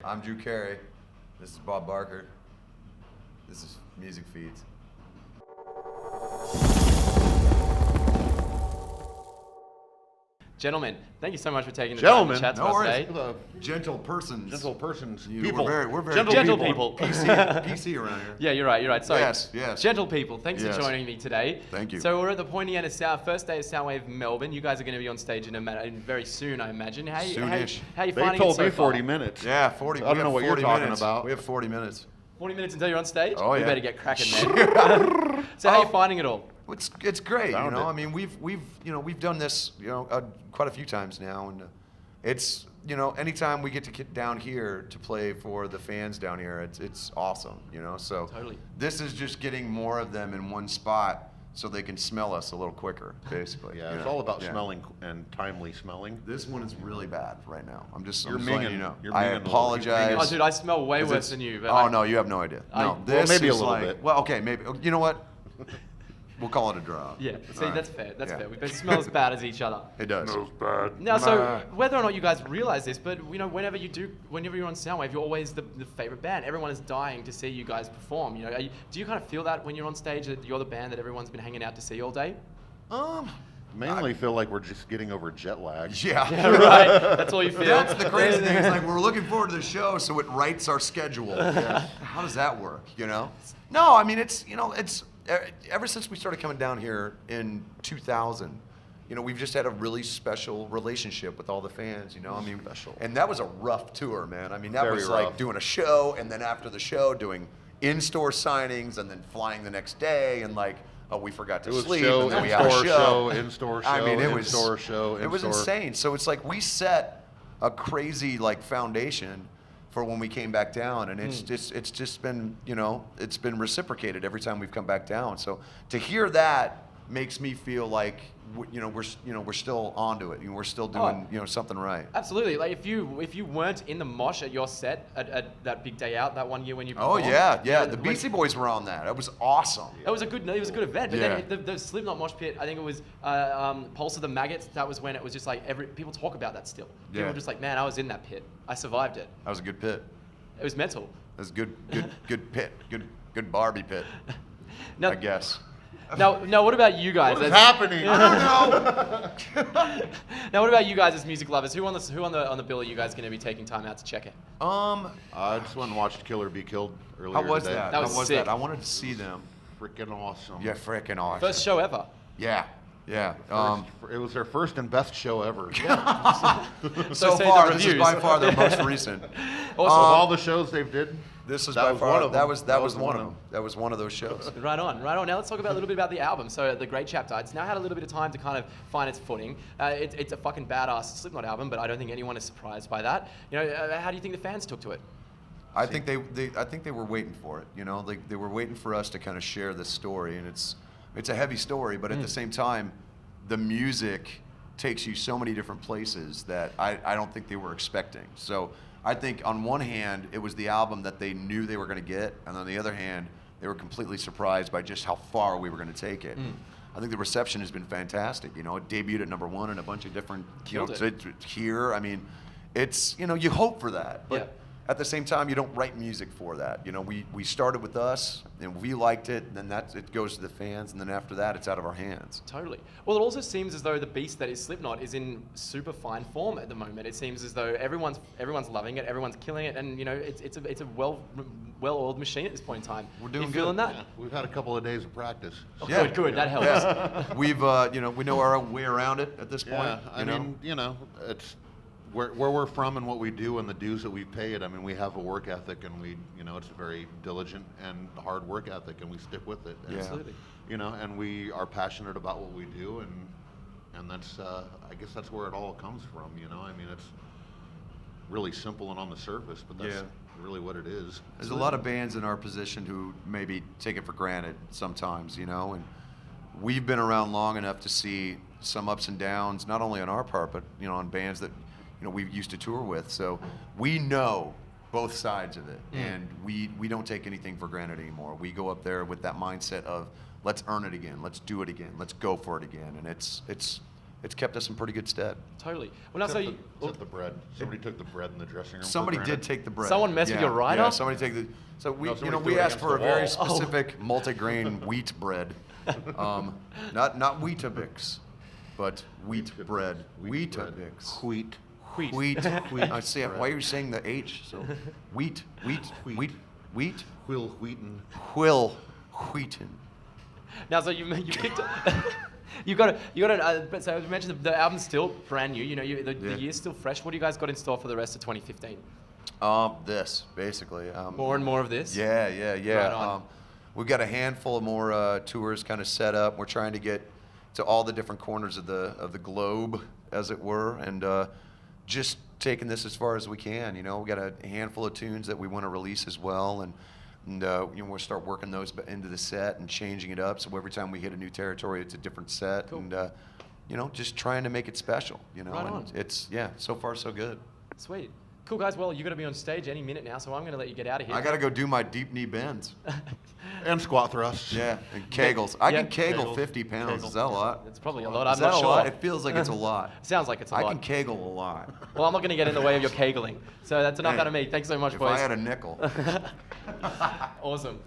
I'm Drew Carey. This is Bob Barker. This is Music Feeds. Gentlemen, thank you so much for taking the time to chat to us today. Gentle persons. Gentle persons. People. We're very gentle people. PC around here. Yeah, you're right. Sorry. Yes. Gentle people, thanks for joining me today. Thank you. So we're at the pointy end of first day of Soundwave Melbourne. You guys are going to be on stage in very soon, I imagine. Soonish. How are you They finding told it so me far? 40 minutes. Yeah, 40. So I don't know what you're talking minutes. about. We have 40 minutes. 40 minutes until you're on stage? Oh, We yeah. better get cracking then. So how are you finding it all? It's great, Found it. I mean, we've done this, quite a few times now, and it's, anytime we get to get down here to play for the fans down here, it's awesome, So Totally. This is just getting more of them in one spot so they can smell us a little quicker, basically. Yeah, it's all about smelling and timely smelling. This one is really bad right now. I'm just You're letting minging. you know. You're I minging a little. apologize. Oh, dude, I smell way 'Cause worse it's- than you. Oh, no, you have no idea. No, this maybe a is little like, bit. Well, okay, maybe. You know what? We'll call it a draw. Yeah, see, All right. that's fair. That's Yeah. fair. We both smell as bad as each other. It does. bad. Now, so whether or not you guys realize this, but whenever you're on Soundwave, you're always the favorite band. Everyone is dying to see you guys perform. Do you kind of feel that when you're on stage that you're the band that everyone's been hanging out to see all day? Mainly feel like we're just getting over jet lag. Yeah. Yeah, right. That's all you feel. That's the crazy thing. It's like we're looking forward to the show, so it writes our schedule. Yeah. How does that work? No, I mean it's ever since we started coming down here in 2000. We've just had a really special relationship with all the fans. I mean, Special. And that was a rough tour, man. I mean, that Very was rough. like doing a show, and then after the show, doing in-store signings, and then flying the next day, and like. Oh, we forgot to It was sleep, show, and then we had a in-store show. show, in-store show, I mean, it was in-store show, It was in-store. insane. So it's like we set a crazy foundation for when we came back down, and it's just been it's been reciprocated every time we've come back down. So to hear that makes me feel like we're still onto it. We're still doing something right. Absolutely. Like if you weren't in the mosh at your set at that big day out that one year when you Oh performed, yeah. The Beastie Boys were on that. It was awesome. It was a good event. But Yeah. then the Slipknot mosh pit, I think it was Pulse of the Maggots. That was when it was just like people talk about that still. People Yeah. were just like, man, I was in that pit. I survived it. That was a good pit. It was mental. That was a good pit. Good Barbie pit. Now, I guess. Now, what about you guys? What is happening? I don't know. Now, what about you guys as music lovers? Who on the bill are you guys going to be taking time out to check it? I just went and watched Killer Be Killed earlier How was today. that? That was How was sick. that? I wanted to see them. Freaking awesome. Yeah, freaking awesome. First show ever. Yeah. It was their first and best show ever. So say far, the this is reviews. by far their most recent. Of all the shows they've did, This is that by was far one of them. that was one of them. That was one of those shows. Right on. Now let's talk about a little bit about the album. So The Great Chapter. It's now had a little bit of time to kind of find its footing. It's a fucking badass Slipknot album, but I don't think anyone is surprised by that. How do you think the fans took to it? I think they were waiting for it. They were waiting for us to kind of share this story, and it's a heavy story, but at the same time, the music takes you so many different places that I don't think they were expecting. So I think on one hand, it was the album that they knew they were going to get, and on the other hand, they were completely surprised by just how far we were going to take it. I think the reception has been fantastic. It debuted at #1 in a bunch of different, Killed it. it's here. I mean, it's, you hope for that, but Yeah. at the same time, you don't write music for that. We started with us, and we liked it, and then it goes to the fans, and then after that, it's out of our hands. Totally. Well, it also seems as though the beast that is Slipknot is in super fine form at the moment. It seems as though everyone's loving it, everyone's killing it, and it's a well-oiled machine at this point in time. We're doing you feeling good. that? yeah, we've had a couple of days of practice. Oh, Yeah. Good. That helps. Yeah. We've, we know our way around it at this point. Yeah, I mean, it's where we're from and what we do and the dues that we paid. I mean, we have a work ethic, and it's a very diligent and hard work ethic, and we stick with it. And, Yeah. Absolutely. and we are passionate about what we do, and that's I guess that's where it all comes from. I mean, it's really simple and on the surface, but that's Yeah. really what it is. There's a lot of bands in our position who maybe take it for granted sometimes, and we've been around long enough to see some ups and downs, not only on our part, but on bands that we used to tour with. So we know both sides of it, and we don't take anything for granted anymore. We go up there with that mindset of let's earn it again, let's do it again, let's go for it again, and it's it's kept us in pretty good stead. Totally. Well, now, so you, Except the bread. Somebody took the bread in the dressing room. for Somebody granted. did take the bread. Someone messed with your rider? Yeah, somebody take the. So we, No, you somebody know, threw we it asked against for a the very wall. specific multigrain wheat bread, not Weetabix, but wheat bread. Wheat bread. Weetabix. Wheat. Wheat. Wheat. Wheat I see. bread. Why are you saying the H? So wheat. Wheat. Will Wheaton. Will Wheaton. Now, so you picked. You got to. But so you mentioned the album's still brand new. You know, the Yeah. year's still fresh. What do you guys got in store for the rest of 2015? This basically. More and more of this. Yeah. Right on. We've got a handful of more tours kind of set up. We're trying to get to all the different corners of the globe, as it were, and just taking this as far as we can. You know, we got a handful of tunes that we want to release as well, and you know, we'll start working those into the set and changing it up. So every time we hit a new territory, it's a different set, Cool. and you know, just trying to make it special. You know, Right and on. it's so far so good. Sweet. Cool, guys. Well, you're going to be on stage any minute now, so I'm going to let you get out of here. I got to go do my deep knee bends. And squat thrusts. Yeah, and kegels. I Yeah. can kegel Kegels. 50 pounds. Kegel. Is that a lot? It's probably a lot. Is I'm that not a sure. lot? It feels like it's a lot. Sounds like it's a I lot. can kegel a lot. Well, I'm not going to get in the way of your kegling. So that's enough Hey, out of me. Thanks so much, If boys. I had a nickel. Awesome.